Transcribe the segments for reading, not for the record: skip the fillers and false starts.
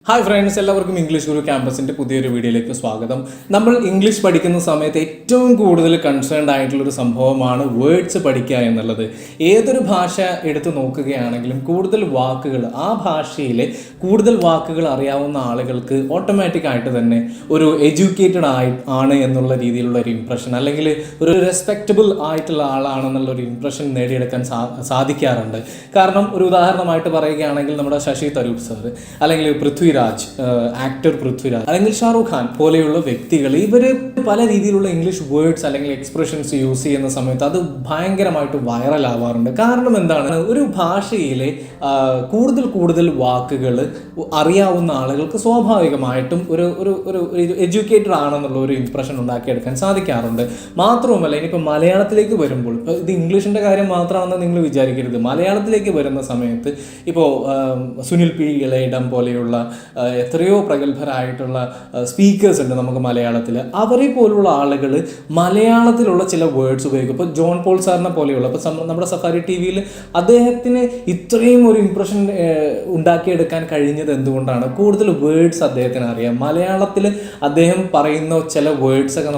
Hi friends, എല്ലാവർക്കും English ഗുരു ക്യാമ്പസിൻ്റെ പുതിയൊരു വീഡിയോയിലേക്ക് സ്വാഗതം. നമ്മൾ ഇംഗ്ലീഷ് പഠിക്കുന്ന സമയത്ത് ഏറ്റവും കൂടുതൽ കൺസേൺഡ് ആയിട്ടുള്ളൊരു സംഭവമാണ് വേർഡ്സ് പഠിക്കുക എന്നുള്ളത്. ഏതൊരു ഭാഷ എടുത്ത് നോക്കുകയാണെങ്കിലും കൂടുതൽ വാക്കുകൾ, ആ ഭാഷയിലെ കൂടുതൽ വാക്കുകൾ അറിയാവുന്ന ആളുകൾക്ക് ഓട്ടോമാറ്റിക്കായിട്ട് തന്നെ ഒരു എഡ്യൂക്കേറ്റഡ് ആണ് എന്നുള്ള രീതിയിലുള്ള ഒരു ഇംപ്രഷൻ, അല്ലെങ്കിൽ ഒരു റെസ്പെക്റ്റബിൾ ആയിട്ടുള്ള ആളാണെന്നുള്ളൊരു ഇംപ്രഷൻ നേടിയെടുക്കാൻ സാധിക്കാറുണ്ട്. കാരണം ഒരു ഉദാഹരണമായിട്ട് പറയുകയാണെങ്കിൽ നമ്മുടെ ശശി തരൂർ സാർ, അല്ലെങ്കിൽ പൃഥ്വിരാജ്, ആക്ടർ പൃഥ്വിരാജ്, അല്ലെങ്കിൽ ഷാറൂഖ് ഖാൻ പോലെയുള്ള വ്യക്തികൾ, ഇവർ പല രീതിയിലുള്ള ഇംഗ്ലീഷ് വേർഡ്സ് അല്ലെങ്കിൽ എക്സ്പ്രഷൻസ് യൂസ് ചെയ്യുന്ന സമയത്ത് അത് ഭയങ്കരമായിട്ട് വൈറൽ ആവാറുണ്ട്. കാരണം എന്താണ്, ഒരു ഭാഷയിലെ കൂടുതൽ വാക്കുകൾ അറിയാവുന്ന ആളുകൾക്ക് സ്വാഭാവികമായിട്ടും ഒരു എഡ്യൂക്കേറ്റഡ് ആണെന്നുള്ള ഒരു ഇംപ്രഷൻ ഉണ്ടാക്കിയെടുക്കാൻ സാധിക്കാറുണ്ട്. മാത്രവുമല്ല, ഇനിയിപ്പോൾ മലയാളത്തിലേക്ക് വരുമ്പോൾ, ഇത് ഇംഗ്ലീഷിൻ്റെ കാര്യം മാത്രമാണെന്ന് നിങ്ങൾ വിചാരിക്കരുത്. മലയാളത്തിലേക്ക് വരുന്ന സമയത്ത് ഇപ്പോൾ സുനിൽ പി ഇളയിടം പോലെയുള്ള എത്രയോ പ്രഗത്ഭരായിട്ടുള്ള സ്പീക്കേഴ്സ് ഉണ്ട് നമുക്ക് മലയാളത്തിൽ. അവരെ പോലുള്ള ആളുകൾ മലയാളത്തിലുള്ള ചില വേർഡ്സ് ഉപയോഗിക്കും. ഇപ്പോൾ ജോൺ പോൾ സാറിനെ പോലെയുള്ള, ഇപ്പോൾ നമ്മുടെ സഫാരി ടി വിയിൽ അദ്ദേഹത്തിന് ഇത്രയും ഒരു ഇംപ്രഷൻ ഉണ്ടാക്കിയെടുക്കാൻ കഴിഞ്ഞത് എന്തുകൊണ്ടാണ്? കൂടുതൽ വേർഡ്സ് അദ്ദേഹത്തിന് അറിയാം. മലയാളത്തിൽ അദ്ദേഹം പറയുന്ന ചില വേർഡ്സൊക്കെ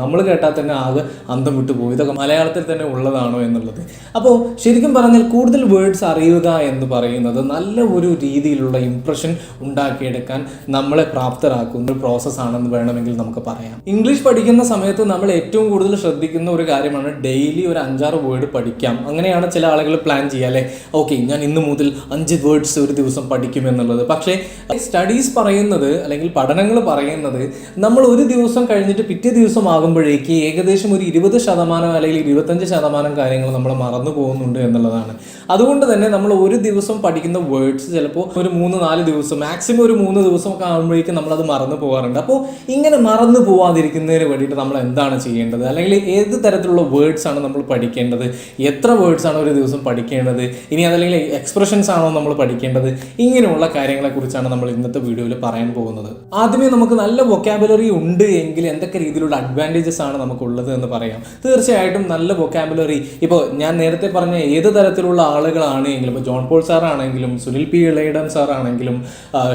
നമ്മൾ കേട്ടാൽ തന്നെ ആകെ അന്തം വിട്ടു പോകും, ഇതൊക്കെ മലയാളത്തിൽ തന്നെ ഉള്ളതാണോ എന്നുള്ളത്. അപ്പോൾ ശരിക്കും പറഞ്ഞാൽ കൂടുതൽ വേർഡ്സ് അറിയുക എന്ന് പറയുന്നത് നല്ല ഒരു രീതിയിലുള്ള ഇംപ്രഷൻ ഉണ്ടാക്കിയെടുക്കാൻ നമ്മളെ പ്രാപ്തരാക്കുന്ന ഒരു പ്രോസസ്സാണെന്ന് വേണമെങ്കിൽ നമുക്ക് പറയാം. ഇംഗ്ലീഷ് പഠിക്കുന്ന സമയത്ത് നമ്മൾ ഏറ്റവും കൂടുതൽ ശ്രദ്ധിക്കുന്ന ഒരു കാര്യമാണ് ഡെയിലി ഒരു 5-6 വേർഡ് പഠിക്കാം. അങ്ങനെയാണ് ചില ആളുകൾ പ്ലാൻ ചെയ്യുക, അല്ലേ? ഓക്കെ, ഞാൻ ഇന്ന് മുതൽ 5 വേർഡ്സ് ഒരു ദിവസം പഠിക്കും എന്നുള്ളത്. പക്ഷേ സ്റ്റഡീസ് പറയുന്നത്, അല്ലെങ്കിൽ പഠനങ്ങൾ പറയുന്നത്, നമ്മൾ ഒരു ദിവസം കഴിഞ്ഞിട്ട് പിറ്റേ ദിവസം ആകുമ്പോഴേക്ക് ഏകദേശം ഒരു 20% അല്ലെങ്കിൽ 25% കാര്യങ്ങൾ നമ്മൾ മറന്നു പോകുന്നുണ്ട് എന്നുള്ളതാണ്. അതുകൊണ്ട് തന്നെ നമ്മൾ ഒരു ദിവസം പഠിക്കുന്ന വേർഡ്സ് ചിലപ്പോൾ ഒരു 3-4 ദിവസം, മാക്സിമം ഒരു 3 ദിവസമൊക്കെ ആകുമ്പോഴേക്കും നമ്മളത് മറന്നു പോകാറുണ്ട്. അപ്പോൾ ഇങ്ങനെ മറന്നു പോവാതിരിക്കുന്നതിന് വേണ്ടിയിട്ട് നമ്മൾ എന്താണ് ചെയ്യേണ്ടത്? അല്ലെങ്കിൽ ഏത് തരത്തിലുള്ള വേർഡ്സ് ആണ് നമ്മൾ പഠിക്കേണ്ടത്? എത്ര വേർഡ്സ് ആണ് ഒരു ദിവസം പഠിക്കേണ്ടത്? ഇനി അതല്ലെങ്കിൽ എക്സ്പ്രഷൻസ് ആണോ നമ്മൾ പഠിക്കേണ്ടത്? ഇങ്ങനെയുള്ള കാര്യങ്ങളെക്കുറിച്ചാണ് നമ്മൾ ഇന്നത്തെ വീഡിയോയിൽ പറയാൻ പോകുന്നത്. ആദ്യമേ നമുക്ക് നല്ല വൊക്കാബുലറി ഉണ്ട് എങ്കിൽ എന്തൊക്കെ രീതിയിലുള്ള അഡ്വാൻറ്റേജസ് ആണ് നമുക്കുള്ളത് എന്ന് പറയാം. തീർച്ചയായിട്ടും നല്ല വൊക്കാബുലറി, ഇപ്പോൾ ഞാൻ നേരത്തെ പറഞ്ഞ ഏത് തരത്തിലുള്ള ആളുകളാണെങ്കിലും, ഇപ്പോൾ ജോൺ പോൾ സാർ ആണെങ്കിലും, സുനിൽ പി ഇളയിടം സാർ ആണെങ്കിലും,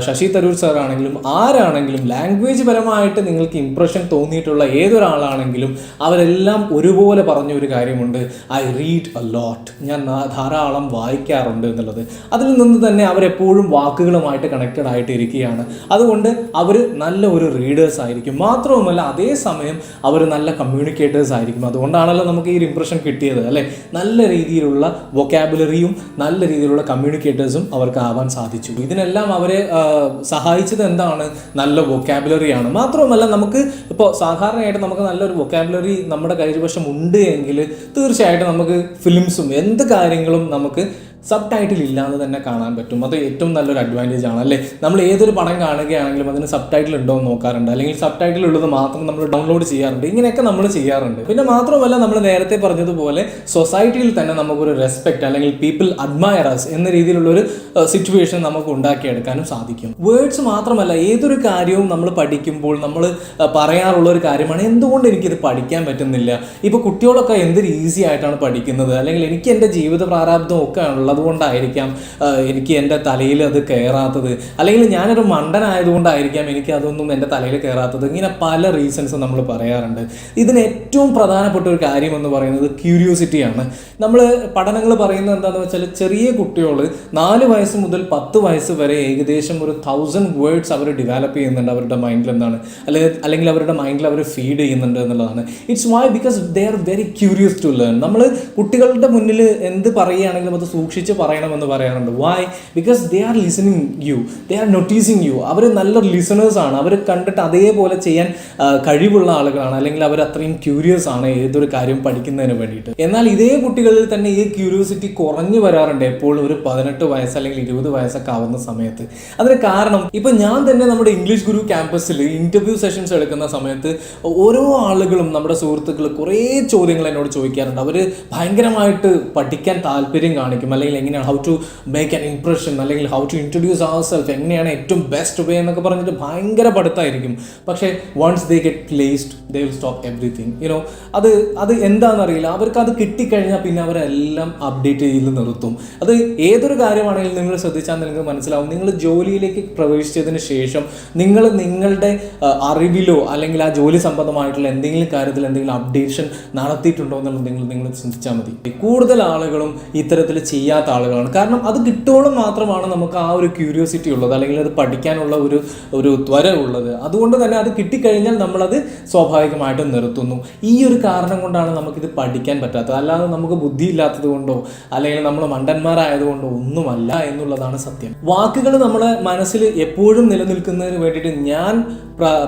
ശശി തരൂർ സാർ ആണെങ്കിലും, ആരാണെങ്കിലും, ലാംഗ്വേജ് പരമായിട്ട് നിങ്ങൾക്ക് ഇംപ്രഷൻ തോന്നിയിട്ടുള്ള ഏതൊരാളാണെങ്കിലും അവരെല്ലാം ഒരുപോലെ പറഞ്ഞ ഒരു കാര്യമുണ്ട്: ഐ റീഡ് എ ലോട്ട്. ഞാൻ ധാരാളം വായിക്കാറുണ്ട് എന്നുള്ളത്. അതിൽ നിന്ന് തന്നെ അവരെപ്പോഴും വാക്കുകളുമായിട്ട് കണക്റ്റഡ് ആയിട്ട് ഇരിക്കുകയാണ്. അതുകൊണ്ട് അവർ നല്ല ഒരു റീഡേഴ്സ് ആയിരിക്കും. മാത്രവുമല്ല, അതേസമയം അവർ നല്ല കമ്മ്യൂണിക്കേറ്റേഴ്സ് ആയിരിക്കും. അതുകൊണ്ടാണല്ലോ നമുക്ക് ഈ ഒരു ഇംപ്രഷൻ കിട്ടിയത്, അല്ലേ? നല്ല രീതിയിലുള്ള വൊക്കാബുലറിയും നല്ല രീതിയിലുള്ള കമ്മ്യൂണിക്കേറ്റേഴ്സും അവർക്ക് ആവാൻ സാധിച്ചു. ഇതിനെല്ലാം അവരെ സഹായിച്ചത് എന്താണ്? നല്ല വൊക്കാബുലറിയാണ്. മാത്രവുമല്ല, നമുക്ക് ഇപ്പോൾ സാധാരണയായിട്ട് നമുക്ക് നല്ലൊരു വൊക്കാബുലറി നമ്മുടെ കൈവശം ഉണ്ട് എങ്കിൽ തീർച്ചയായിട്ടും നമുക്ക് ഫിലിംസും എന്ത് കാര്യങ്ങളും നമുക്ക് സബ് ടൈറ്റിൽ ഇല്ലാതെ തന്നെ കാണാൻ പറ്റും. അത് ഏറ്റവും നല്ലൊരു അഡ്വാൻറ്റേജ് ആണ്, അല്ലേ? നമ്മൾ ഏതൊരു പടം കാണുകയാണെങ്കിലും അതിന് സബ് ടൈറ്റിൽ ഉണ്ടോ എന്ന് നോക്കാറുണ്ട്, അല്ലെങ്കിൽ സബ് ടൈറ്റിൽ ഉള്ളത് മാത്രം നമ്മൾ ഡൗൺലോഡ് ചെയ്യാറുണ്ട്. ഇങ്ങനെയൊക്കെ നമ്മൾ ചെയ്യാറുണ്ട്. പിന്നെ മാത്രമല്ല, നമ്മൾ നേരത്തെ പറഞ്ഞതുപോലെ സൊസൈറ്റിയിൽ തന്നെ നമുക്കൊരു റെസ്പെക്റ്റ്, അല്ലെങ്കിൽ പീപ്പിൾ അഡ്മയർ അസ് എന്ന രീതിയിലുള്ളൊരു സിറ്റുവേഷൻ നമുക്ക് ഉണ്ടാക്കിയെടുക്കാനും സാധിക്കും. വേർഡ്സ് മാത്രമല്ല, ഏതൊരു കാര്യവും നമ്മൾ പഠിക്കുമ്പോൾ നമ്മൾ പറയാറുള്ള ഒരു കാര്യമാണ്: എന്തുകൊണ്ട് എനിക്കിത് പഠിക്കാൻ പറ്റുന്നില്ല? ഇപ്പോൾ കുട്ടികളൊക്കെ എന്തൊരു ഈസി ആയിട്ടാണ് പഠിക്കുന്നത്, അല്ലെങ്കിൽ എനിക്ക് എൻ്റെ ജീവിത പ്രാരാബ്ദം ഒക്കെ ആണുള്ളത്, അതുകൊണ്ടായിരിക്കാം എനിക്ക് എൻ്റെ തലയിൽ അത് കയറാത്തത്, അല്ലെങ്കിൽ ഞാനൊരു മണ്ടനായതുകൊണ്ടായിരിക്കാം എനിക്ക് അതൊന്നും എൻ്റെ തലയിൽ കയറാത്തത്. ഇങ്ങനെ പല റീസൺസ് നമ്മൾ പറയാറുണ്ട്. ഇതിന് ഏറ്റവും പ്രധാനപ്പെട്ട ഒരു കാര്യം എന്ന് പറയുന്നത് ക്യൂരിയോസിറ്റിയാണ്. നമ്മൾ പഠനങ്ങൾ പറയുന്നത് എന്താണെന്ന് വെച്ചാൽ, ചെറിയ കുട്ടികൾ 4 വയസ്സ് മുതൽ 10 വയസ്സ് വരെ ഏകദേശം ഒരു 1000 വേർഡ്സ് അവർ ഡെവലപ്പ് ചെയ്യുന്നുണ്ട് അവരുടെ മൈൻഡിൽ. എന്താണ്, അല്ലെങ്കിൽ അവരുടെ മൈൻഡിൽ അവർ ഫീഡ് ചെയ്യുന്നുണ്ട് എന്നുള്ളതാണ്. It's why because they are very curious to learn. നമ്മൾ കുട്ടികളുടെ മുന്നിൽ എന്ത് പറയുകയാണെങ്കിലും അത് സൂക്ഷിച്ച് പറയണമെന്ന് പറയാറുണ്ട്. Why? Because they are listening you, they are noticing you. അവർ നല്ലൊരു ലിസണേഴ്സാണ്. അവർ കണ്ടിട്ട് അതേപോലെ ചെയ്യാൻ കഴിവുള്ള ആളുകളാണ്, അല്ലെങ്കിൽ അവർ അത്രയും ക്യൂരിയസ് ആണ് ഏതൊരു കാര്യം പഠിക്കുന്നതിന് വേണ്ടിയിട്ട്. എന്നാൽ ഇതേ കുട്ടികളിൽ തന്നെ ഈ ക്യൂരിയോസിറ്റി കുറഞ്ഞു വരാറുണ്ട് എപ്പോഴും ഒരു 18 വയസ്സ് അല്ലെങ്കിൽ 20 വയസ്സൊക്കെ ആവുന്ന സമയത്ത്. അതിന് കാരണം, ഇപ്പം ഞാൻ തന്നെ നമ്മുടെ ഇംഗ്ലീഷ് ഗുരു ക്യാമ്പസിൽ ഇൻ്റർവ്യൂ സെഷൻസ് എടുക്കുന്ന സമയത്ത് ഓരോ ആളുകളും, നമ്മുടെ സുഹൃത്തുക്കൾ, കുറേ ചോദ്യങ്ങൾ എന്നോട് ചോദിക്കാറുണ്ട്. അവർ ഭയങ്കരമായിട്ട് പഠിക്കാൻ താല്പര്യം കാണിക്കും, അല്ലെങ്കിൽ അല്ലെങ്കിൽ എങ്ങനെയാണ് how to make an impression, അല്ലെങ്കിൽ how to introduce our self, എങ്ങനെയാണ് ഏറ്റവും ബെസ്റ്റ് വേ എന്നൊക്കെ പറഞ്ഞിട്ട് ഭയങ്കര പഠിത്തമായിരിക്കും. പക്ഷേ once they get placed they will stop everything. അത് എന്താണെന്നറിയില്ല. അവർക്ക് അത് കിട്ടിക്കഴിഞ്ഞാൽ പിന്നെ അവരെല്ലാം അപ്ഡേറ്റ് ചെയ്ത് നിർത്തും. അത് ഏതൊരു കാര്യമാണെങ്കിലും നിങ്ങൾ ശ്രദ്ധിച്ചാൽ നിങ്ങൾക്ക് മനസ്സിലാവും. നിങ്ങൾ ജോലിയിലേക്ക് പ്രവേശിച്ചതിന് ശേഷം നിങ്ങളുടെ അറിവിലോ അല്ലെങ്കിൽ ആ ജോലി സംബന്ധമായിട്ടുള്ള എന്തെങ്കിലും കാര്യത്തിൽ എന്തെങ്കിലും അപ്ഡേഷൻ നടത്തിയിട്ടുണ്ടോ എന്നുള്ളത് നിങ്ങൾ ചിന്തിച്ചാൽ മതി. കൂടുതൽ ആളുകളും ഇത്തരത്തിൽ ചെയ്യാത്ത ആളുകളാണ്. കാരണം അത് കിട്ടുവോളം മാത്രമാണ് നമുക്ക് ആ ഒരു ക്യൂരിയോസിറ്റി ഉള്ളത്, അല്ലെങ്കിൽ അത് പഠിക്കാനുള്ള ഒരു ത്വര ഉള്ളത്. അതുകൊണ്ട് തന്നെ അത് കിട്ടിക്കഴിഞ്ഞാൽ നമ്മളത് സ്വാഭാവികമായിട്ടും നിർത്തുന്നു. ഈ ഒരു കാരണം കൊണ്ടാണ് നമുക്കിത് പഠിക്കാൻ പറ്റാത്തത്. അല്ലാതെ നമുക്ക് ബുദ്ധിയില്ലാത്തത് കൊണ്ടോ അല്ലെങ്കിൽ നമ്മൾ മണ്ടന്മാരായതുകൊണ്ടോ ഒന്നുമല്ല എന്നുള്ളതാണ് സത്യം. വാക്കുകൾ നമ്മുടെ മനസ്സിൽ എപ്പോഴും നിലനിൽക്കുന്നതിന് വേണ്ടിയിട്ട് ഞാൻ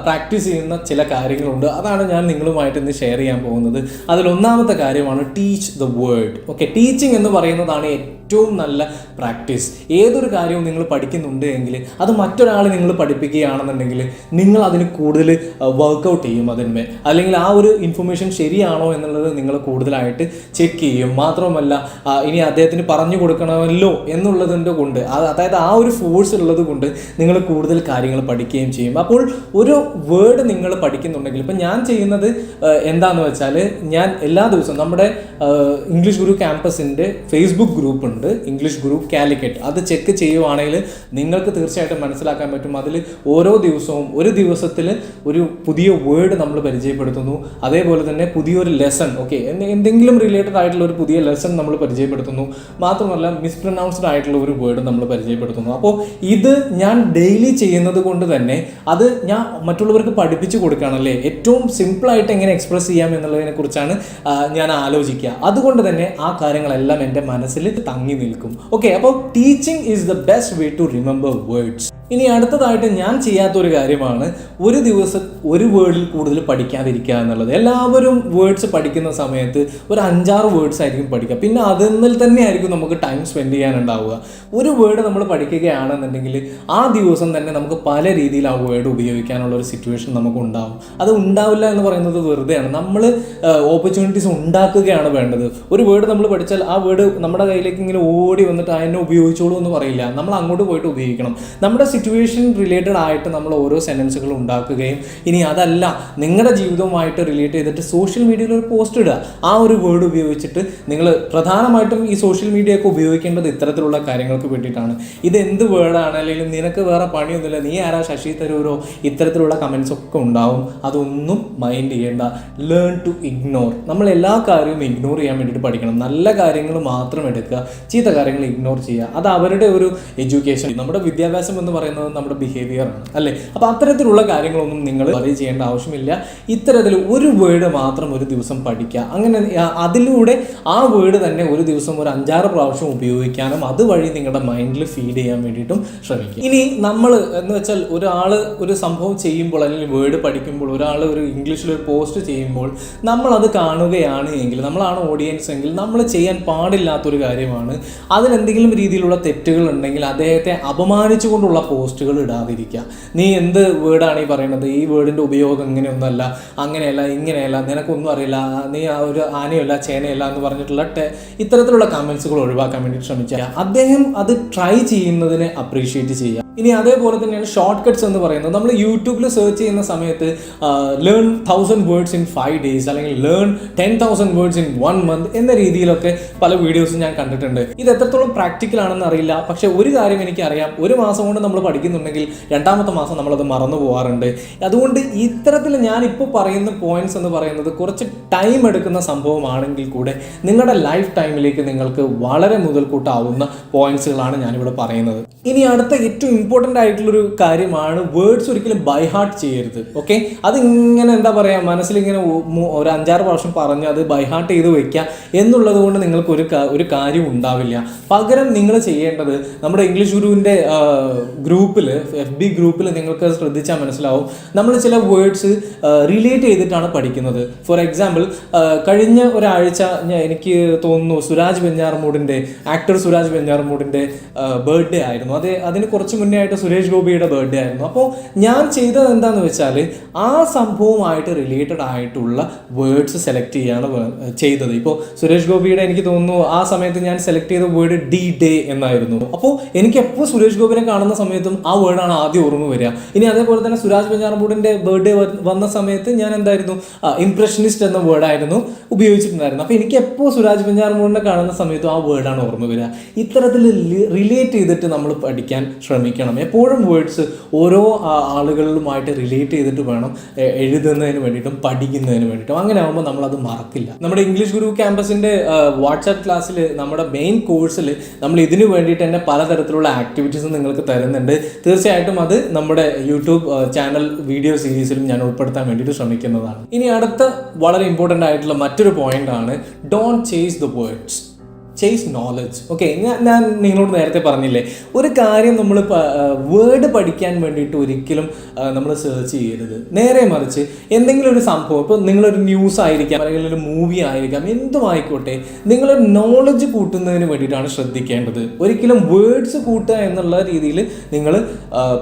പ്രാക്ടീസ് ചെയ്യുന്ന ചില കാര്യങ്ങളുണ്ട്. അതാണ് ഞാൻ നിങ്ങളുമായിട്ട് ഇന്ന് ഷെയർ ചെയ്യാൻ പോകുന്നത്. അതിലൊന്നാമത്തെ കാര്യമാണ് teach the word. Okay, teaching എന്ന് പറയുന്നതാണ് ഏറ്റവും നല്ല പ്രാക്ടീസ്. ഏതൊരു കാര്യവും നിങ്ങൾ പഠിക്കുന്നുണ്ട് എങ്കിൽ അത് മറ്റൊരാളെ നിങ്ങൾ പഠിപ്പിക്കുകയാണെന്നുണ്ടെങ്കിൽ നിങ്ങൾ അതിന് കൂടുതൽ വർക്കൗട്ട് ചെയ്യും അതിന്മേൽ, അല്ലെങ്കിൽ ആ ഒരു ഇൻഫർമേഷൻ ശരിയാണോ എന്നുള്ളത് നിങ്ങൾ കൂടുതലായിട്ട് ചെക്ക് ചെയ്യും. മാത്രമല്ല ഇനി അദ്ദേഹത്തിന് പറഞ്ഞു കൊടുക്കണമല്ലോ എന്നുള്ളതിൻ്റെ കൊണ്ട്, അതായത് ആ ഒരു ഫോഴ്സ് ഉള്ളത് കൊണ്ട് നിങ്ങൾ കൂടുതൽ കാര്യങ്ങൾ പഠിക്കുകയും ചെയ്യും. അപ്പോൾ ഒരു വേർഡ് നിങ്ങൾ പഠിക്കുന്നുണ്ടെങ്കിൽ, ഇപ്പം ഞാൻ ചെയ്യുന്നത് എന്താണെന്ന് വെച്ചാൽ, ഞാൻ എല്ലാ ദിവസവും നമ്മുടെ ഇംഗ്ലീഷ് ഗുരു ക്യാമ്പസിൻ്റെ ഫേസ്ബുക്ക് ഗ്രൂപ്പ് ഉണ്ട്, ഇംഗ്ലീഷ് ഗുരു കാലിക്കറ്റ്. അത് ചെക്ക് ചെയ്യുവാണെങ്കിൽ നിങ്ങൾക്ക് തീർച്ചയായിട്ടും മനസ്സിലാക്കാൻ പറ്റും. അതിൽ ഓരോ ദിവസവും ഒരു ദിവസത്തിൽ ഒരു പുതിയ വേർഡ് നമ്മൾ പരിചയപ്പെടുത്തുന്നു. അതേപോലെ തന്നെ പുതിയൊരു ലെസൺ, ഓക്കെ, എന്തെങ്കിലും റിലേറ്റഡ് ആയിട്ടുള്ള ഒരു പുതിയ ലെസൺ നമ്മൾ പരിചയപ്പെടുത്തുന്നു. മാത്രമല്ല മിസ്പ്രൊനൗൺസ്ഡ് ആയിട്ടുള്ള ഒരു വേർഡ് നമ്മൾ പരിചയപ്പെടുത്തുന്നു. അപ്പോൾ ഇത് ഞാൻ ഡെയിലി ചെയ്യുന്നത് കൊണ്ട് തന്നെ അത് ഞാൻ മറ്റുള്ളവർക്ക് പഠിപ്പിച്ചു കൊടുക്കുകയാണല്ലേ. ഏറ്റവും സിമ്പിളായിട്ട് എങ്ങനെ എക്സ്പ്രസ് ചെയ്യാം എന്നുള്ളതിനെ കുറിച്ചാണ് ഞാൻ ആലോചിക്കുക. അതുകൊണ്ട് തന്നെ ആ കാര്യങ്ങളെല്ലാം എൻ്റെ മനസ്സിൽ തങ്ങി നിൽക്കും. ഓക്കെ, അപ്പോൾ teaching is the best way to remember words. ഇനി അടുത്തതായിട്ട് ഞാൻ ചെയ്യാത്തൊരു കാര്യമാണ് ഒരു ദിവസം ഒരു വേർഡിൽ കൂടുതൽ പഠിക്കാതിരിക്കുക എന്നുള്ളത്. എല്ലാവരും വേർഡ്സ് പഠിക്കുന്ന സമയത്ത് ഒരു 5-6 വേർഡ്സ് ആയിരിക്കും പഠിക്കുക. പിന്നെ അതിൽ തന്നെ ആയിരിക്കും നമുക്ക് ടൈം സ്പെൻഡ് ചെയ്യാനുണ്ടാവുക. ഒരു വേർഡ് നമ്മൾ പഠിക്കുകയാണെന്നുണ്ടെങ്കിൽ ആ ദിവസം തന്നെ നമുക്ക് പല രീതിയിൽ ആ വേർഡ് ഉപയോഗിക്കാനുള്ള ഒരു സിറ്റുവേഷൻ നമുക്ക് ഉണ്ടാവും. അത് ഉണ്ടാവില്ല എന്ന് പറയുന്നത് വെറുതെയാണ്. നമ്മൾ ഓപ്പർച്യൂണിറ്റീസ് ഉണ്ടാക്കുകയാണ് വേണ്ടത്. ഒരു വേർഡ് നമ്മൾ പഠിച്ചാൽ ആ വേർഡ് നമ്മുടെ കയ്യിലേക്ക് ഇങ്ങനെ ഓടി വന്നിട്ട് അതിനെ ഉപയോഗിച്ചോളൂ എന്ന് പറയില്ല. നമ്മൾ അങ്ങോട്ട് പോയിട്ട് ഉപയോഗിക്കണം. നമ്മുടെ സിറ്റുവേഷൻ റിലേറ്റഡ് ആയിട്ട് നമ്മൾ ഓരോ സെൻറ്റൻസുകൾ ഉണ്ടാക്കുകയും, ഇനി അതല്ല നിങ്ങളുടെ ജീവിതവുമായിട്ട് റിലേറ്റ് ചെയ്തിട്ട് സോഷ്യൽ മീഡിയയിൽ ഒരു പോസ്റ്റ് ഇടുക. ആ ഒരു വേർഡ് ഉപയോഗിച്ചിട്ട് നിങ്ങൾ പ്രധാനമായിട്ടും ഈ സോഷ്യൽ മീഡിയ ഒക്കെ ഉപയോഗിക്കേണ്ടത് ഇത്തരത്തിലുള്ള കാര്യങ്ങൾക്ക് വേണ്ടിയിട്ടാണ്. ഇത് എന്ത് വേർഡാണ്, അല്ലെങ്കിൽ നിനക്ക് വേറെ പണിയൊന്നുമില്ല, നീ ആരാ ശശി തരൂരോ, ഇത്തരത്തിലുള്ള കമൻസ് ഒക്കെ ഉണ്ടാവും. അതൊന്നും മൈൻഡ് ചെയ്യേണ്ട. Learn to ignore. നമ്മൾ എല്ലാ കാര്യവും ഇഗ്നോർ ചെയ്യാൻ വേണ്ടിയിട്ട് പഠിക്കണം. നല്ല കാര്യങ്ങൾ മാത്രം എടുക്കുക, ചീത്ത കാര്യങ്ങൾ ഇഗ്നോർ ചെയ്യുക. അത് അവരുടെ ഒരു എഡ്യൂക്കേഷൻ. നമ്മുടെ വിദ്യാഭ്യാസം എന്ന് പറയുന്നത് നമ്മുടെ ബിഹേവിയർ ആണ്, അല്ലേ? അപ്പോൾ അത്തരത്തിലുള്ള കാര്യങ്ങളൊന്നും നിങ്ങൾ വറി ചെയ്യേണ്ട ആവശ്യമില്ല. ഇത്തരത്തിൽ ഒരു വേർഡ് മാത്രം ഒരു ദിവസം പഠിക്കുക. അങ്ങനെ അതിലൂടെ ആ വേർഡ് തന്നെ ഒരു ദിവസം ഒരു 5-6 പ്രാവശ്യം ഉപയോഗിക്കാനും അതുവഴി നിങ്ങളുടെ മൈൻഡിൽ ഫീഡ് ചെയ്യാൻ വേണ്ടിയിട്ടും ശ്രമിക്കുക. ഇനി നമ്മൾ എന്ന് വെച്ചാൽ ഒരാൾ ഒരു സംഭവം ചെയ്യുമ്പോൾ, അല്ലെങ്കിൽ വേർഡ് പഠിക്കുമ്പോൾ, ഒരാൾ ഒരു ഇംഗ്ലീഷിൽ ഒരു പോസ്റ്റ് ചെയ്യുമ്പോൾ നമ്മളത് കാണുകയാണ് എങ്കിൽ, നമ്മളാണ് ഓഡിയൻസ് എങ്കിൽ, നമ്മൾ ചെയ്യാൻ പാടില്ലാത്തൊരു കാര്യമാണ് അതിനെന്തെങ്കിലും രീതിയിലുള്ള തെറ്റുകൾ ഉണ്ടെങ്കിൽ അദ്ദേഹത്തെ അപമാനിച്ചുകൊണ്ടുള്ള പോസ്റ്റുകൾ ഇടാതിരിക്കുക. നീ എന്ത് വേർഡാണ് ഈ പറയുന്നത്, ഈ വേർഡിൻ്റെ ഉപയോഗം ഇങ്ങനെയൊന്നുമല്ല, അങ്ങനെയല്ല, ഇങ്ങനെയല്ല, നിനക്കൊന്നും അറിയില്ല, നീ ഒരു ആനയല്ല ചേനയല്ല എന്ന് പറഞ്ഞിട്ടുള്ള ഇത്തരത്തിലുള്ള കമൻസുകൾ ഒഴിവാക്കാൻ വേണ്ടി ശ്രമിക്കുക. അദ്ദേഹം അത് ട്രൈ ചെയ്യുന്നതിനെ അപ്രീഷിയേറ്റ് ചെയ്യുക. ഇനി അതേപോലെ തന്നെയാണ് ഷോർട്ട് കട്ട്സ് എന്ന് പറയുന്നത്. നമ്മൾ യൂട്യൂബിൽ സെർച്ച് ചെയ്യുന്ന സമയത്ത് ലേൺ 1000 വേർഡ്സ് ഇൻ 5 days അല്ലെങ്കിൽ ലേൺ 10,000 വേർഡ്സ് ഇൻ 1 month എന്ന രീതിയിലൊക്കെ പല വീഡിയോസും ഞാൻ കണ്ടിട്ടുണ്ട്. ഇത് എത്രത്തോളം പ്രാക്ടിക്കൽ ആണെന്ന് അറിയില്ല. പക്ഷെ ഒരു കാര്യം എനിക്കറിയാം, ഒരു മാസം കൊണ്ട് നമ്മൾ പഠിക്കുന്നുണ്ടെങ്കിൽ 2ാമത്തെ മാസം നമ്മളത് മറന്നു പോകാറുണ്ട്. അതുകൊണ്ട് ഇത്തരത്തിൽ ഞാനിപ്പോൾ പറയുന്ന പോയിന്റ്സ് എന്ന് പറയുന്നത് കുറച്ച് ടൈം എടുക്കുന്ന സംഭവമാണെങ്കിൽ കൂടെ നിങ്ങളുടെ ലൈഫ് ടൈമിലേക്ക് നിങ്ങൾക്ക് വളരെ മുതൽക്കൂട്ടാവുന്ന പോയിന്റ്സുകളാണ് ഞാനിവിടെ പറയുന്നത്. ഇനി അടുത്ത ഏറ്റവും ഇമ്പോർട്ടൻ്റ് ആയിട്ടുള്ളൊരു കാര്യമാണ് വേർഡ്സ് ഒരിക്കലും ബൈ ഹാർട്ട് ചെയ്യരുത്. ഓക്കെ, അതിങ്ങനെ എന്താ പറയുക, മനസ്സിലിങ്ങനെ ഒരു 5-6 പ്രാവശ്യം പറഞ്ഞ് അത് ബൈ ഹാർട്ട് ചെയ്ത് വയ്ക്കുക എന്നുള്ളത് കൊണ്ട് നിങ്ങൾക്ക് ഒരു കാര്യം ഉണ്ടാവില്ല. പകരം നിങ്ങൾ ചെയ്യേണ്ടത് നമ്മുടെ ഇംഗ്ലീഷ് ഗുരുവിൻ്റെ ഗ്രൂപ്പിൽ FB ഗ്രൂപ്പിൽ നിങ്ങൾക്ക് ശ്രദ്ധിച്ചാൽ മനസ്സിലാവും നമ്മൾ ചില വേർഡ്സ് റിലേറ്റ് ചെയ്തിട്ടാണ് പഠിക്കുന്നത്. ഫോർ എക്സാമ്പിൾ, കഴിഞ്ഞ ഒരാഴ്ച എനിക്ക് തോന്നുന്നു ആക്ടർ സുരാജ് വെഞ്ഞാറമൂടിൻ്റെ ബർത്ത്ഡേ ആയിരുന്നു. അതിന് കുറച്ച് മുന്നേ ആയിട്ട് സുരേഷ് ഗോപിയുടെ ബർത്ത്ഡേ ആയിരുന്നു. അപ്പോൾ ഞാൻ ചെയ്തത് എന്താണെന്ന് വെച്ചാൽ ആ സംഭവമായിട്ട് റിലേറ്റഡ് ആയിട്ടുള്ള വേർഡ്സ് സെലക്ട് ചെയ്യാണ് ചെയ്തത്. ഇപ്പോൾ സുരേഷ് ഗോപിയുടെ എനിക്ക് തോന്നുന്നു ആ സമയത്ത് ഞാൻ സെലക്ട് ചെയ്ത വേർഡ് ഡേ എന്നായിരുന്നു. അപ്പോൾ എനിക്ക് എപ്പോൾ സുരേഷ് ഗോപിനെ കാണുന്ന സമയത്തും ആ വേർഡാണ് ആദ്യം ഓർമ്മ വരിക. ഇനി അതേപോലെ തന്നെ സുരാജ് വെഞ്ഞാറമൂടിൻ്റെ ബർത്ത്ഡേ വന്ന സമയത്ത് ഞാൻ എന്തായിരുന്നു ഇംപ്രഷനിസ്റ്റ് എന്ന വേർഡായിരുന്നു ഉപയോഗിച്ചിട്ടുണ്ടായിരുന്നു. അപ്പോൾ എനിക്ക് എപ്പോൾ സുരാജ് വെഞ്ഞാറമൂടിനെ കാണുന്ന സമയത്തും ആ വേർഡാണ് ഓർമ്മ വരിക. ഇത്തരത്തിൽ റിലേറ്റ് ചെയ്തിട്ട് നമ്മൾ പഠിക്കാൻ ശ്രമിക്കണം. എപ്പോഴും വേർഡ്സ് ഓരോ ആളുകളിലുമായിട്ട് റിലേറ്റ് ചെയ്തിട്ട് വേണം എഴുതുന്നതിന് വേണ്ടിയിട്ടും പഠിക്കുന്നതിന് വേണ്ടിയിട്ടും. അങ്ങനെ ആകുമ്പോൾ നമ്മളത് മറക്കില്ല. നമ്മുടെ ഇംഗ്ലീഷ് ഗുരു ക്യാമ്പസിൻ്റെ വാട്സാപ്പ് ക്ലാസ്സിൽ നമ്മുടെ മെയിൻ കോഴ്സിൽ നമ്മൾ ഇതിനു വേണ്ടിയിട്ട് തന്നെ പലതരത്തിലുള്ള ആക്ടിവിറ്റീസ് നിങ്ങൾക്ക് തരുന്നുണ്ട്. തീർച്ചയായിട്ടും അത് നമ്മുടെ യൂട്യൂബ് ചാനൽ വീഡിയോ സീരീസിലും ഞാൻ ഉൾപ്പെടുത്താൻ വേണ്ടിയിട്ട് ശ്രമിക്കുന്നതാണ്. ഇനി അടുത്ത വളരെ ഇമ്പോർട്ടൻ്റ് ആയിട്ടുള്ള മറ്റൊരു പോയിന്റ് ആണ് don't chase the words, chase knowledge. Okay, ഞാൻ നിങ്ങളോട് നേരത്തെ പറഞ്ഞില്ലേ, ഒരു കാര്യം നമ്മൾ വേർഡ് പഠിക്കാൻ വേണ്ടിയിട്ട് ഒരിക്കലും നമ്മൾ സെർച്ച് ചെയ്യരുത്. നേരെ മറിച്ച് എന്തെങ്കിലും ഒരു സംഭവം, ഇപ്പോൾ നിങ്ങളൊരു ന്യൂസ് ആയിരിക്കാം അല്ലെങ്കിൽ ഒരു മൂവി ആയിരിക്കാം, എന്തും ആയിക്കോട്ടെ, നിങ്ങൾ നോളജ് കൂട്ടുന്നതിന് വേണ്ടിയിട്ടാണ് ശ്രദ്ധിക്കേണ്ടത്. ഒരിക്കലും വേർഡ്സ് കൂട്ടുക എന്നുള്ള രീതിയിൽ നിങ്ങൾ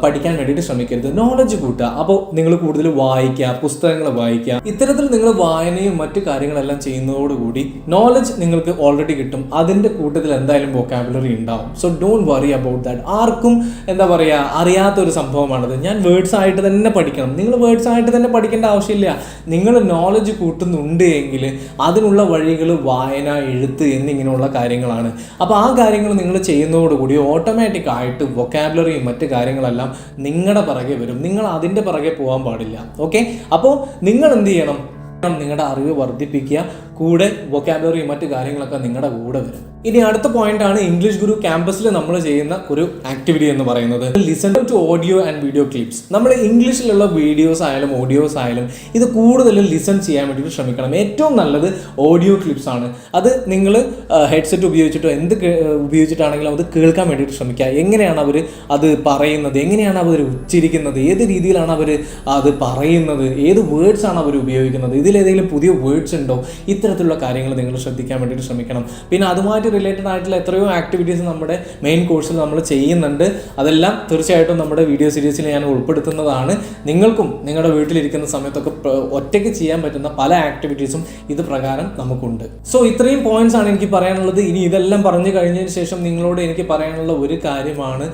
പഠിക്കാൻ വേണ്ടിയിട്ട് ശ്രമിക്കരുത്. നോളജ് കൂട്ടുക. അപ്പോൾ നിങ്ങൾ കൂടുതൽ വായിക്കുക, പുസ്തകങ്ങൾ വായിക്കുക. ഇത്തരത്തിൽ നിങ്ങൾ വായനയും മറ്റു കാര്യങ്ങളെല്ലാം ചെയ്യുന്നതോടുകൂടി നോളജ് നിങ്ങൾക്ക് ഓൾറെഡി കിട്ടും. അതിൻ്റെ കൂട്ടത്തിൽ എന്തായാലും വൊക്കാബുലറി ഉണ്ടാവും. So don't worry about that. ആർക്കും എന്താ പറയുക, അറിയാത്തൊരു സംഭവമാണത്. ഞാൻ വേർഡ്സ് ആയിട്ട് തന്നെ പഠിക്കണം. നിങ്ങൾ വേർഡ്സ് ആയിട്ട് തന്നെ പഠിക്കേണ്ട ആവശ്യമില്ല. നിങ്ങൾ നോളജ് കൂട്ടുന്നുണ്ട് എങ്കിൽ അതിനുള്ള വഴികൾ വായന, എഴുത്ത് എന്നിങ്ങനെയുള്ള കാര്യങ്ങളാണ്. അപ്പോൾ ആ കാര്യങ്ങൾ നിങ്ങൾ ചെയ്യുന്നതോടുകൂടി ഓട്ടോമാറ്റിക് ആയിട്ട് വൊക്കാബുലറിയും മറ്റ് കാര്യങ്ങളെല്ലാം നിങ്ങളുടെ പിറകെ വരും. നിങ്ങൾ അതിൻ്റെ പിറകെ പോകാൻ പാടില്ല. ഓക്കെ, അപ്പോൾ നിങ്ങൾ എന്ത് ചെയ്യണം? നിങ്ങളുടെ അറിവ് വർദ്ധിപ്പിക്കുക, കൂടെ വൊക്കാബുലറി മറ്റു കാര്യങ്ങളൊക്കെ നിങ്ങളുടെ കൂടെ വരും. ഇനി അടുത്ത പോയിന്റ് ആണ് ഇംഗ്ലീഷ് ഗുരു ക്യാമ്പസിൽ നമ്മൾ ചെയ്യുന്ന ഒരു ആക്ടിവിറ്റി എന്ന് പറയുന്നത് listen to audio and video clips. നമ്മൾ ഇംഗ്ലീഷിലുള്ള വീഡിയോസ് ആയാലും ഓഡിയോസ് ആയാലും ഇത് കൂടുതൽ ലിസൺ ചെയ്യാൻ വേണ്ടിയിട്ട് ശ്രമിക്കണം. ഏറ്റവും നല്ലത് ഓഡിയോ ക്ലിപ്സ് ആണ്. അത് നിങ്ങൾ ഹെഡ്സെറ്റ് ഉപയോഗിച്ചിട്ടോ ഉപയോഗിച്ചിട്ടാണെങ്കിലും അത് കേൾക്കാൻ വേണ്ടിയിട്ട് ശ്രമിക്കുക. എങ്ങനെയാണ് അവർ അത് പറയുന്നത്, എങ്ങനെയാണ് അവർ ഉച്ചരിക്കുന്നത്, ഏത് രീതിയിലാണ് അവർ അത് പറയുന്നത്, ഏത് വേർഡ്സ് ആണ് അവർ ഉപയോഗിക്കുന്നത്, ഇതിലേതെങ്കിലും പുതിയ വേർഡ്സ് ഉണ്ടോ, ഇത്തരത്തിലുള്ള കാര്യങ്ങൾ നിങ്ങൾ ശ്രദ്ധിക്കാൻ വേണ്ടിയിട്ട് ശ്രമിക്കണം. പിന്നെ അതുമായിട്ട് റിലേറ്റഡ് ആയിട്ടുള്ള എത്രയോ ആക്ടിവിറ്റീസ് നമ്മുടെ മെയിൻ കോഴ്സിൽ നമ്മൾ ചെയ്യുന്നുണ്ട്. അതെല്ലാം തീർച്ചയായിട്ടും നമ്മുടെ വീഡിയോ സീരീസിൽ ഞാൻ ഉൾപ്പെടുത്തുന്നതാണ്. നിങ്ങൾക്കും നിങ്ങളുടെ വീട്ടിലിരിക്കുന്ന സമയത്തൊക്കെ ഒറ്റയ്ക്ക് ചെയ്യാൻ പറ്റുന്ന പല ആക്ടിവിറ്റീസും ഇത് പ്രകാരം നമുക്കുണ്ട്. സോ ഇത്രയും പോയിന്റ്സ് ആണ് എനിക്ക് പറയാനുള്ളത്. ഇനി ഇതെല്ലാം പറഞ്ഞു കഴിഞ്ഞതിന് ശേഷം നിങ്ങളോട് എനിക്ക് പറയാനുള്ള ഒരു കാര്യമാണ്,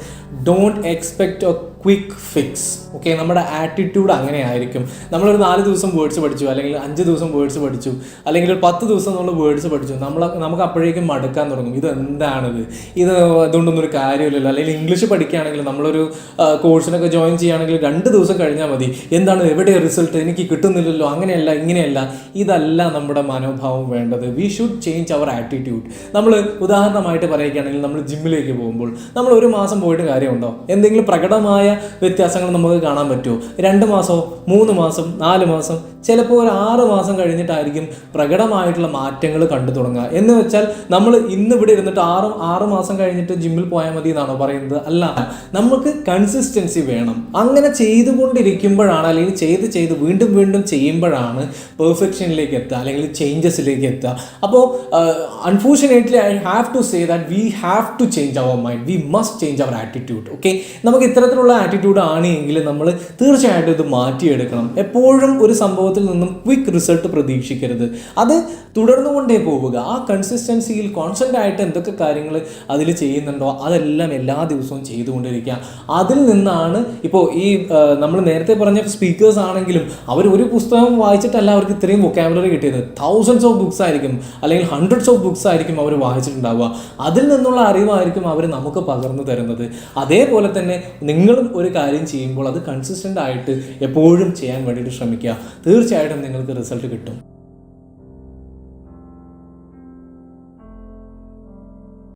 don't expect A quick fix. Okay, നമ്മുടെ ആറ്റിറ്റ്യൂഡ് അങ്ങനെ ആയിരിക്കും. നമ്മളൊരു 4 ദിവസം വേർഡ്സ് പഠിച്ചു, അല്ലെങ്കിൽ 5 ദിവസം വേർഡ്സ് പഠിച്ചു, അല്ലെങ്കിൽ ഒരു 10 ദിവസം നമ്മൾ വേർഡ്സ് പഠിച്ചു, നമുക്ക് അപ്പോഴേക്കും മടുക്കാൻ തുടങ്ങും. ഇതെന്താണിത്, ഇതുകൊണ്ടൊന്നും ഒരു കാര്യമില്ലല്ലോ. അല്ലെങ്കിൽ ഇംഗ്ലീഷ് പഠിക്കുകയാണെങ്കിൽ നമ്മളൊരു കോഴ്സിനൊക്കെ ജോയിൻ ചെയ്യുകയാണെങ്കിൽ 2 ദിവസം കഴിഞ്ഞാൽ മതി, എന്താണ് എവിടെ റിസൾട്ട്, എനിക്ക് കിട്ടുന്നില്ലല്ലോ, അങ്ങനെയല്ല ഇങ്ങനെയല്ല. ഇതല്ല നമ്മുടെ മനോഭാവം വേണ്ടത്. We should change our attitude. നമ്മൾ ഉദാഹരണമായിട്ട് പറയുകയാണെങ്കിൽ നമ്മൾ ജിമ്മിലേക്ക് പോകുമ്പോൾ നമ്മൾ 1 മാസം പോയിട്ട് കാര്യമുണ്ടോ? എന്തെങ്കിലും പ്രകടമായ വ്യത്യാസങ്ങൾ നമുക്ക് കാണാൻ പറ്റുമോ? 2 മാസമോ 3 മാസം 4 മാസം, ചിലപ്പോൾ ഒരു 6 മാസം കഴിഞ്ഞിട്ടായിരിക്കും പ്രകടമായിട്ടുള്ള മാറ്റങ്ങൾ കണ്ടു തുടങ്ങുക. എന്ന് വെച്ചാൽ നമ്മൾ ഇന്ന് ഇവിടെ ഇരുന്നിട്ട് 6 മാസം കഴിഞ്ഞിട്ട് ജിമ്മിൽ പോയാൽ മതി എന്നാണോ പറയുന്നത്? അല്ല, നമുക്ക് കൺസിസ്റ്റൻസി വേണം. അങ്ങനെ ചെയ്തുകൊണ്ടിരിക്കുമ്പോഴാണ്, അല്ലെങ്കിൽ ചെയ്ത് വീണ്ടും വീണ്ടും ചെയ്യുമ്പോഴാണ് പെർഫെക്ഷനിലേക്ക് എത്തുക, അല്ലെങ്കിൽ ചേഞ്ചസിലേക്ക് എത്തുക. അപ്പോൾ unfortunately I have to say that we have to change our mind, we must change our attitude. Okay, നമുക്ക് ഇത്തരത്തിലുള്ള ആറ്റിറ്റ്യൂഡ് ആണ് എങ്കിൽ നമ്മൾ തീർച്ചയായിട്ടും ഇത് മാറ്റിയെടുക്കണം. എപ്പോഴും ഒരു സംഭവത്തിൽ നിന്നും ക്വിക്ക് റിസൾട്ട് പ്രതീക്ഷിക്കരുത്. അത് തുടർന്നുകൊണ്ടേ പോവുക. ആ കൺസിസ്റ്റൻസിയിൽ കോൺസ്റ്റന്റ് ആയിട്ട് എന്തൊക്കെ കാര്യങ്ങൾ അതിൽ ചെയ്യുന്നുണ്ടോ അതെല്ലാം എല്ലാ ദിവസവും ചെയ്തുകൊണ്ടിരിക്കുക. അതിൽ നിന്നാണ് ഇപ്പോൾ ഈ നമ്മൾ നേരത്തെ പറഞ്ഞ സ്പീക്കേഴ്സ് ആണെങ്കിലും അവർ ഒരു പുസ്തകം വായിച്ചിട്ടല്ല അവർക്ക് ഇത്രയും വൊക്കാബുലറി കിട്ടിയത്. തൗസൻഡ്സ് ഓഫ് ബുക്സ് ആയിരിക്കും, അല്ലെങ്കിൽ ഹൺഡ്രഡ്സ് ഓഫ് ബുക്സ് ആയിരിക്കും അവർ വായിച്ചിട്ടുണ്ടാവുക. അതിൽ നിന്നുള്ള അറിവായിരിക്കും അവർ നമുക്ക് പകർന്നു തരുന്നത്. അതേപോലെ തന്നെ നിങ്ങളും ഒരു കാര്യം ചെയ്യുമ്പോൾ അത് കൺസിസ്റ്റൻ്റ് ആയിട്ട് എപ്പോഴും ചെയ്യാൻ വേണ്ടിയിട്ട് ശ്രമിക്കുക. തീർച്ചയായിട്ടും നിങ്ങൾക്ക് റിസൾട്ട് കിട്ടും.